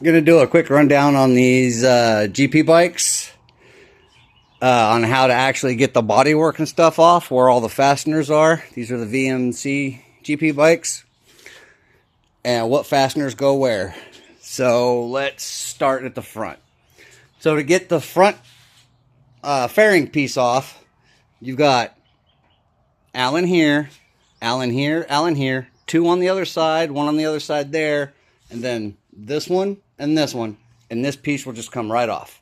I'm going to do a quick rundown on these GP bikes, on how to actually get the bodywork and stuff off, where all the fasteners are. These are the VMC GP bikes, and what fasteners go where. So let's start at the front. So to get the front fairing piece off, you've got Allen here, Allen here, Allen here, two on the other side, one on the other side there, and then this one, and this piece will just come right off.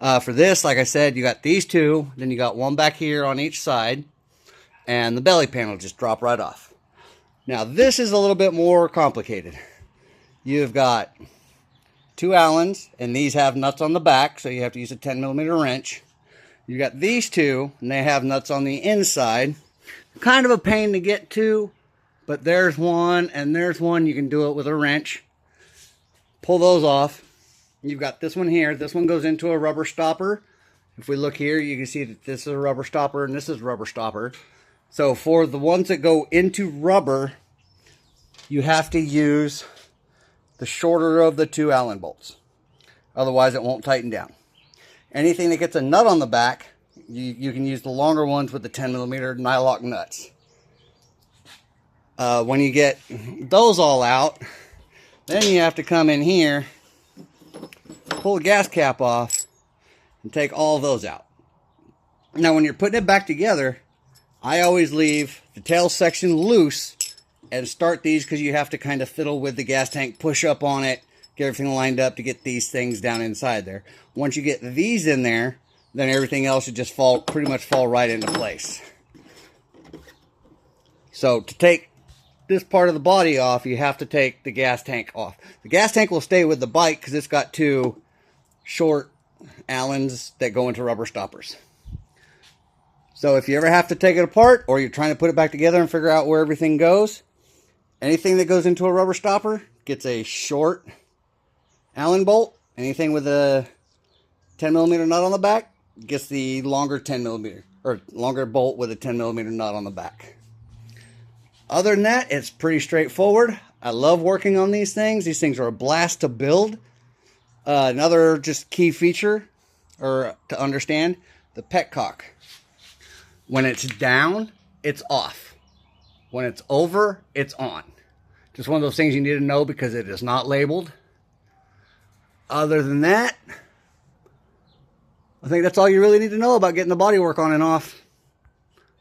For this, like I said, you got these two, then you got one back here on each side, and the belly panel just drop right off. Now this is a little bit more complicated. You've got two Allens, and these have nuts on the back, so you have to use a 10mm wrench. You got these two, and they have nuts on the inside. Kind of a pain to get to, but there's one, and there's one. You can do it with a wrench. Pull those off. You've got this one here. This one goes into a rubber stopper. If we look here, you can see that this is a rubber stopper and this is a rubber stopper. So for the ones that go into rubber, you have to use the shorter of the two Allen bolts. Otherwise, it won't tighten down. Anything that gets a nut on the back, you can use the longer ones with the 10mm nylock nuts. When you get those all out, then you have to come in here, pull the gas cap off, and take all those out. Now when you're putting it back together, I always leave the tail section loose and start these, because you have to kind of fiddle with the gas tank, push up on it, get everything lined up to get these things down inside there. Once you get these in there, then everything else should just pretty much fall right into place. So to take this part of the body off, you have to take the gas tank off. The gas tank will stay with the bike because it's got two short Allens that go into rubber stoppers. So if you ever have to take it apart, or you're trying to put it back together and figure out where everything goes, anything that goes into a rubber stopper gets a short Allen bolt. Anything with a 10mm nut on the back gets the longer 10mm, or longer bolt with a 10mm nut on the back. Other than that, it's pretty straightforward. I love working on these things. These things are a blast to build. Another just key feature, or to understand, the petcock. When it's down, it's off. When it's over, it's on. Just one of those things you need to know because it is not labeled. Other than that, I think that's all you really need to know about getting the bodywork on and off.